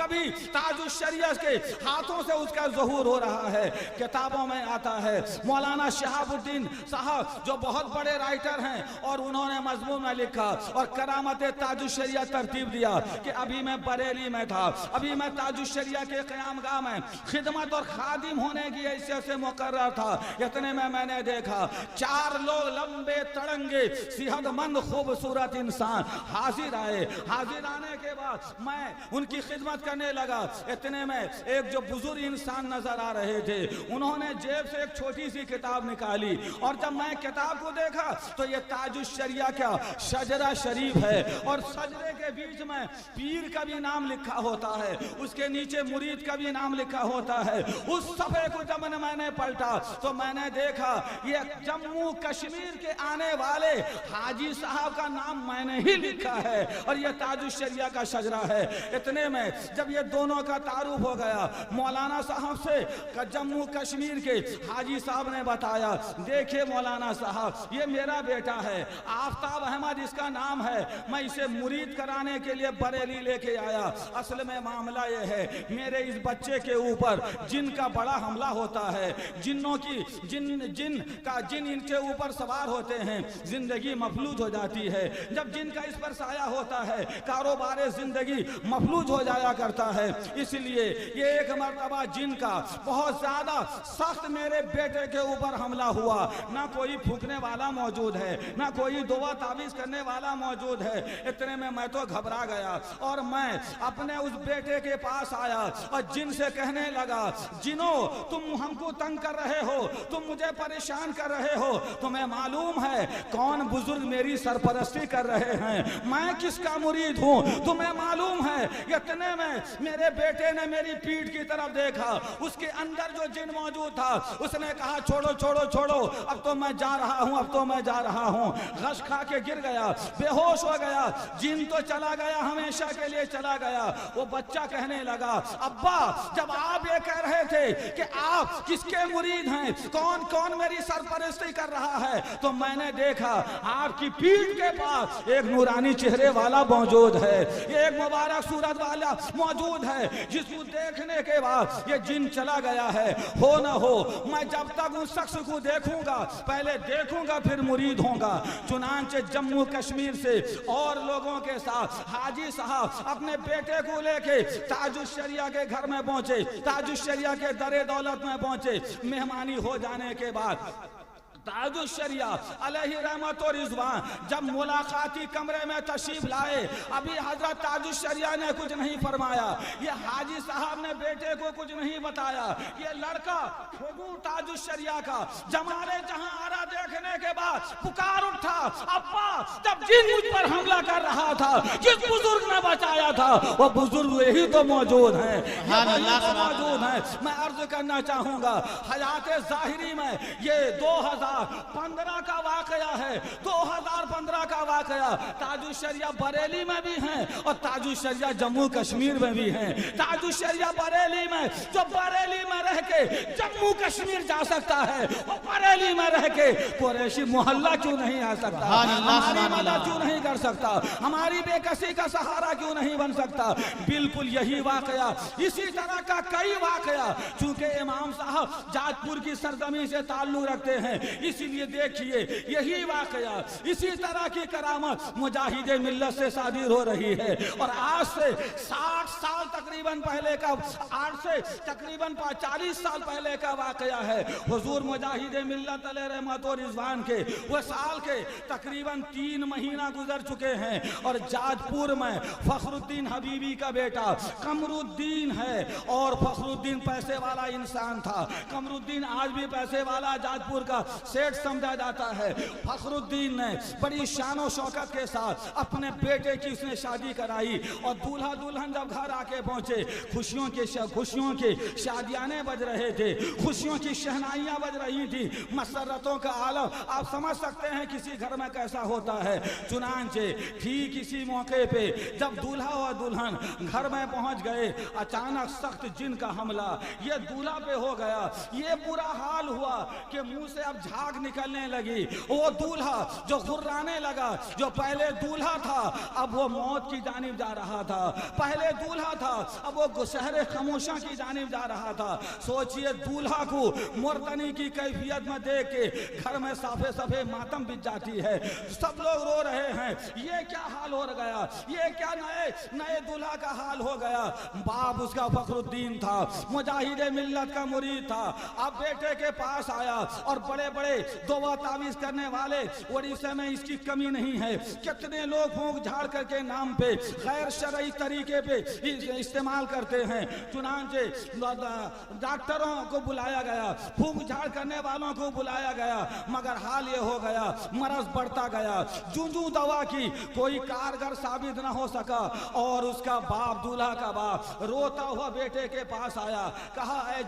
कभी ताजुश्शरिया के हाथों से उसका ज़हूर हो रहा है। किताबों में आता है मौलाना शहाबुद्दीन साहब जो बहुत बड़े राइटर हैं और उन्होंने मजमून में लिखा और करामत ताजुश्शरिया तरतीब दिया कि अभी मैं बरेली में था, अभी मैं ताजुश्शरिया के क़यामगाह में खिदमत और खादिम होने की हैसियत से मुकर्रर था। इतने में मैंने देखा 4 लोग लंबे तड़ंगे सेहतमंद खूबसूरत इंसान हाजिर आए। हाजिर आने के बाद मैं उनकी खिदमत करने लगा। इतने में एक जो बुजुर्ग इंसान नजर आ रहे थे, उन्होंने जेब से एक छोटी सी किताब निकाली और जब मैं किताब को देखा तो ये ताजुश्शरिया का शजरा शरीफ है और शजरे के बीच में पीर का भी नाम लिखा होता है, उसके नीचे मुरीद का भी नाम लिखा होता है। उस सफ़े को जब मैंने पलटा तो मैंने देखा ये जम्मू कश्मीर के आने वाले हाजी साहब का नाम मैंने ही लिखा है और ये ताजुश्शरिया का शजरा है। इतने में जब ये दोनों का तारुफ हो गया मौलाना साहब से, जम्मू कश्मीर के हाजी साहब ने बताया, देखिए मौलाना साहब ये मेरा बेटा है, आफ्ताब अहमद इसका नाम है, मैं इसे मुरीद कराने के लिए बरेली लेके आया। असल में मामला ये है मेरे इस बच्चे के ऊपर जिन का बड़ा हमला होता है, जिन्नों की जिन इनके ऊपर सवार होते हैं, जिंदगी मफलूज हो जाती है। जब जिन का इस पर साया होता है कारोबार जिंदगी मफलूज हो जाया करता है। इसलिए ये एक मर्तबा जिन का बहुत ज्यादा सख्त मेरे बेटे के ऊपर हमला हुआ। ना कोई फूकने वाला मौजूद है, ना कोई दुआ तावीज करने वाला मौजूद है। इतने में मैं तो घबरा गया और मैं अपने उस बेटे के पास आया और जिन से कहने लगा, जिनो तुम हमको तंग कर रहे हो, तुम मुझे परेशान कर रहे हो, तुम्हें मालूम है कौन बुजुर्ग मेरी सरपरस्ती कर रहे हैं, मैं किसका मुरीद हूँ, तुम्हें मालूम है। इतने में मेरे बेटे ने मेरी पीठ की तरफ देखा, उसके अंदर जो जिन मौजूद था उसने कहा छोड़ो छोड़ो छोड़ो, अब तो मैं जा रहा हूँ, अब तो मैं जा रहा हूँ। गश खा के गिर गया, बेहोश हो गया, जिन तो चला गया, हमेशा के लिए चला गया। वो बच्चा कहने लगा, अब्बा जब आप ये कह रहे थे कि आप किसके मुरीद हैं, कौन कौन मेरी सरपरस्ती कर रहा है, तो मैंने देखा आपकी पीठ के पास एक नूरानी चेहरे वाला मौजूद है, एक मुबारक सूरत वाला मौजूद है, जिसको देखने के बाद ये जिन चला गया है। हो न हो मैं जब तक उस शख्स को देखूंगा, पहले देखूंगा फिर मुरीद होऊंगा। चुनांचे जम्मू कश्मीर से और लोगों के साथ हाजी साहब अपने बेटे को लेके ताजुश्शरिया के घर में पहुंचे, ताजुश्शरिया के दरे दौलत में पहुंचे। मेहमानी हो जाने के बाद ताजुश्शरिया अलैहि रहमत और रिज़वान जब मुलाकाती कमरे में तशरीफ लाए, अभी हजरत ताजुश्शरिया ने कुछ नहीं फरमाया, ये हाजी साहब ने बेटे को कुछ नहीं बताया। ये लड़का हुजूर ताजुश्शरिया का जमाले जहां आरा देखने के बाद पुकार उठा, अब्बा जब जिन मुझ पर हमला कर रहा था, जिस बुजुर्ग ने बचाया था, वो बुजुर्ग यही तो मौजूद है, मौजूद है। मैं अर्ज करना चाहूंगा हयात ज़ाहिरी में ये 2015 का वाकया है, 2015 का वाकया। ताजुश्शरिया बरेली में भी हैं और ताजुश्शरिया जम्मू कश्मीर में भी हैं। ताजुश्शरिया बरेली में, जो बरेली में रह के जम्मू कश्मीर जा सकता है, वो बरेली में रह के कुरैशी मोहल्ला क्यों नहीं आ सकता, हमारी मदद क्यों नहीं कर सकता, हमारी बेकसी का सहारा क्यों नहीं बन सकता। बिल्कुल यही वाकया, इसी तरह का कई वाकया, चूंकि इमाम साहब जाजपुर की सरजमी से ताल्लुक रखते हैं, इसीलिए देखिए यही वाकया, इसी तरह की करामत मुजाहिदे मिल्लत से सादिर हो रही है। और आज से 60 साल तकरीबन पहले का, आज से तकरीबन 40 साल पहले का वाकया है। हुजूर मुजाहिदे मिल्लत अलैहि रहमत और रिज़वान के वो साल के तकरीबन 3 महीना गुजर चुके हैं और जाजपुर में फखरुद्दीन हबीबी का बेटा कमरुद्दीन है। और फखरुद्दीन पैसे वाला इंसान था, कमरुद्दीन आज भी पैसे वाला जाजपुर का सेठ समझा जाता है। फखरुद्दीन ने बड़ी शान और शौकत के साथ अपने बेटे की उसने शादी कराई और दूल्हा दुल्हन जब घर आके पहुंचे, खुशियों के शादियाने बज रहे थे, खुशियों की शहनाइयां बज रही थी, मसरतों का आलम आप समझ सकते हैं किसी घर में कैसा होता है। चुनांचे ठीक इसी मौके पे जब दूल्हा और दुल्हन घर में पहुंच गए, अचानक सख्त जिन का हमला ये दूल्हा पे हो गया। ये बुरा हाल हुआ कि मुंह से अब झाग निकलने लगी। वो दूल्हा जो घुर्राने लगा, जो पहले दूल्हा था अब वो मौत की जानिब जा रहा था। पहले दूल्हा था अब वो शहर खामोशा की जानिब जा रहा था। सोचिए दूल्हा को मुर्तनी की कैफियत में देख के घर में साफे साफे मातम बिछ जाती है। सब लोग रो रहे हैं, ये क्या हाल हो गया, ये क्या नए दूल्हा का हाल हो गया। बाप उसका फखरुद्दीन था, मुजाहिद मिल्लत का मुरीद था। अब बेटे के पास आया और बड़े बड़े दुआ तावीज करने वाले उड़ीसा में इसकी कमी नहीं है। कितने लोग फूंक झाड़ करके नाम पे गैर शरई तरीके पे इस्तेमाल करते हैं। चुनांचे डॉक्टरों को बुलाया गया, फूंक झाड़ करने वालों को बुलाया गया, मगर हाल ये हो गया, मरज बढ़ता गया। जूं दवा की कोई कारगर साबित ना हो सका और उसका बाप, दूल्हा का बाप रोता हुआ बेटे के पास आया, कहा ऐ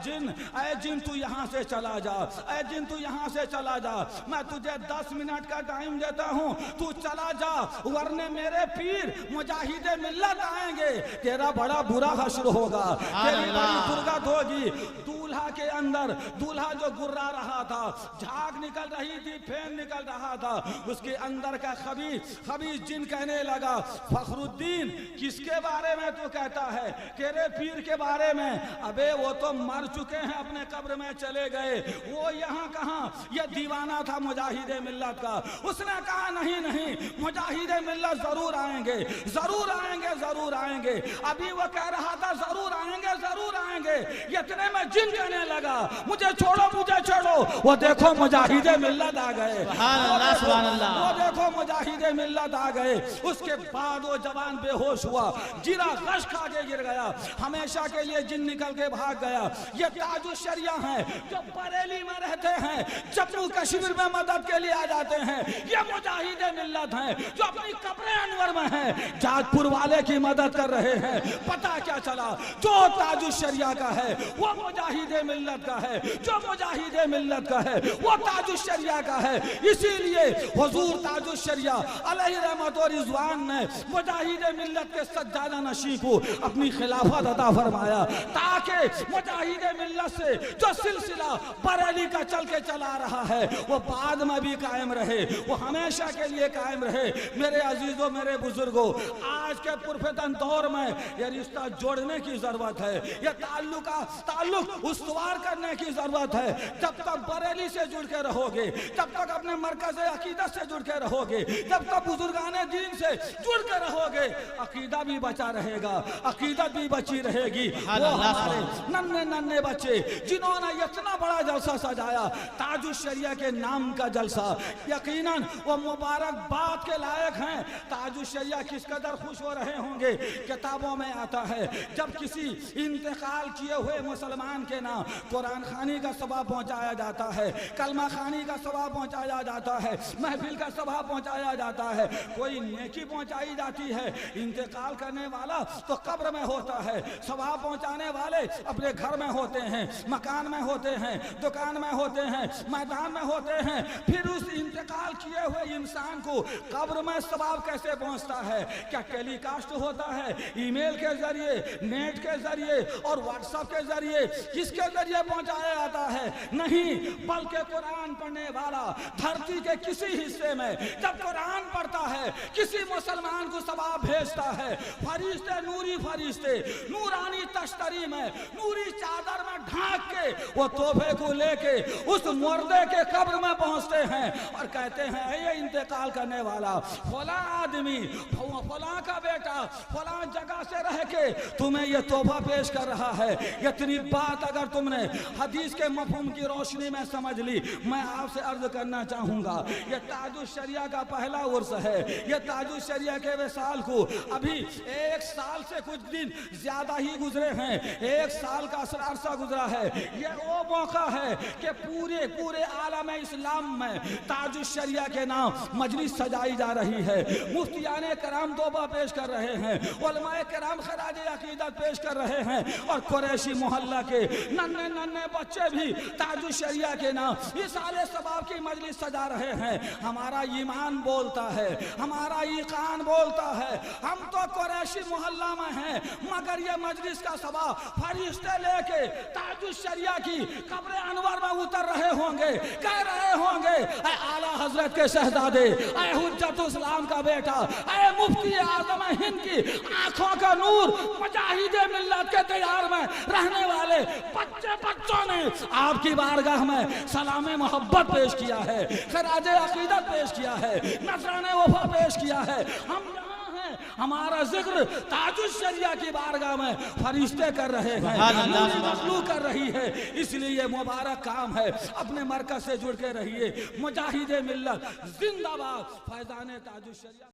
जिन तू यहाँ से चला जा, ऐ जिन तू यहाँ से चला जा, मैं तुझे 10 मिनट का टाइम देता हूँ, तू चला जा, वरने मेरे पीर मुजाहिद मिल्लत आएंगे, तेरा बड़ा बुरा हश्र होगा, तेरी बड़ी दुर्गत होगी। दूल्हा के अंदर, दूल्हा जो गुर्रा रहा था, झाग निकल रही थी, फेन निकल रहा था, उसके अंदर का खबीस जिन कहने लगा, फखरुद्दीन किसके बारे में तू कहता है, तेरे पीर के बारे में। अबे वो तो मर चुके हैं, अपने कब्र में चले गए, वो यहाँ कहाँ, ये दीवाना था मुजाहिद मिल्लत का। उसने कहा नहीं मुजाहिद मिल्लत जरूर आएंगे, जरूर आएंगे, जरूर आएंगे। अभी वो कह रहा था जरूर आएंगे, जरूर आएंगे, इतने में जिन कहने लगा मुझे छोड़ो, मुझे छोड़ो। वो देखो मुजाहिद मिल्लत आ गए, वो देखो मुजाहिद मिल्लत आ गए। उसके बाद वो जवान बेहोश हुआ, गिरा, गश खा के गिर गया, हमेशा के लिए जिन निकल के भाग गया। ये ताजुश शरिया हैं जो बरेली में रहते हैं, जम्मू कश्मीर में मदद के लिए आ जाते हैं। ये मुजाहिद मिल्लत हैं जो अपनी कब्र अनवर में हैं, जाजपुर वाले की मदद कर रहे हैं। पता क्या चला, जो ताजुश शरिया का है वो मुजाहिद मिल्लत का है, जो मुजाहिद मिल्लत का है वो ताजुश शरिया का है। इसीलिए हुजूर ताजुश शरिया अलैहि रहमत और रिजवान ने मुजाहिद मिल्लत के सज्जादा नशी को अपनी खिलाफत अता फरमाया, ताकि मुजाहिद मिल्लत से जो सिलसिला बरेली का चल के चला रहा है वो बाद में भी कायम रहे, वो हमेशा के लिए कायम रहे। मेरे अजीजों, मेरे बुजुर्गों, आज के पुरफतन दौर में ये रिश्ता जोड़ने की जरूरत है, ये ताल्लुक उस्तवार करने की जरूरत है। जब तक बरेली से जुड़ के रहोगे, जब तक अपने मरकज अकीदत से जुड़ के रहोगे, जब तक बुजुर्गाने दीन से जुड़ के रहोगे, अकीदा भी बचा रहेगा, अकीदत भी बची रहेगी। वो हमारे नन्हे बच्चे जिन्होंने इतना बड़ा जलसा सजाया, ताजुश शरिया के नाम का जलसा, यकीनन वो मुबारकबाद के लायक हैं। ताजुश शरिया किस कदर खुश हो रहे होंगे। किताबों में आता है जब किसी इंतकाल किए हुए मुसलमान के नाम कुरान खानी का सवाब पहुंचाया जाता है, कलमा खानी का सवाब पहुंचाया जाता है, महफिल का सवाब पहुंचाया जाता है, कोई नेकी पहुंचाई जाती है। इंतकाल करने वाला तो कब्र में होता है, सवाब पहुंचाने वाले अपने घर में होते हैं, मकान में होते हैं, दुकान में होते हैं, मैदान में होते हैं। फिर उस इंतकाल किए हुए इंसान को कब्र में सवाब कैसे पहुंचता है? क्या टेलीकास्ट होता है ईमेल के जरिए, नेट के जरिए और व्हाट्सएप के जरिए? किसके जरिए पहुंचाया जाता है? नहीं, बल्कि कुरान पढ़ने वाला धरती के किसी हिस्से में जब कुरान पढ़ता है, किसी मुसलमान को सवाब भेजता है, फरिश्ते, नूरी फरिश्ते नूरानी तश्तरी में, नूरी चादर में ढांक के वो तोहफे को लेके उस मुर्दे के कब्र में पहुंचते हैं और कहते हैं ये इंतकाल करने वाला फला आदमी, फला का बेटा फला जगह से रह के तुम्हें ये तोहफा पेश कर रहा है। इतनी बात अगर तुमने हदीस के मफहूम की रोशनी में समझ ली, मैं आपसे अर्ज करना चाहूंगा, ये ताजुश शरिया का पहला उर्स है। ये ताजुश शरिया के विसाल को अभी 1 साल से कुछ दिन ज्यादा ही गुजरे हैं, 1 साल का अरसा गुजरा है। ये वो मौका है कि पूरे आलम इस्लाम में ताजुश शरिया के नाम मजलिस सजाई जा रही है, मुफ्तियाने कराम तौबा पेश कर रहे हैं, उलमाए कराम खराजे अकीदत पेश कर रहे हैं और कुरैशी मोहल्ला के नन्हे बच्चे भी ताजुश शरिया के नाम इसाले सवाब की मजलिस सजा रहे हैं। हमारा ईमान बोलता है, हमारा ईकान बोलता है, हम तो कुरैशी मोहल्ला में हैं, मगर ये मजलिस का सवाब फरिश्ते लेके ताजुश शरिया की कब्र अनवर में उतर रहे होंगे, कह रहे होंगे ऐ आला हजरत के शहजादे, ऐ हुज्जत इस्लाम का बेटा, ऐ मुफ्ती आजम हिंद की आंखों का नूर, मुजाहिदे मिल्लत के तैयार में रहने वाले बच्चों ने आपकी बारगाह में सलाम मोहब्बत पेश किया है, खराजे अकीदत पेश किया है, नजराने वफा पेश किया है। हम हमारा जिक्र ताजुश शरिया की बारगाह में फरिश्ते कर रहे हैं, मखलूक कर रही है। इसलिए ये मुबारक काम है। अपने मरकज से जुड़ के रहिए। मुजाहिदे मिल्लत जिंदाबाद। फैजाने ताजुश शरिया।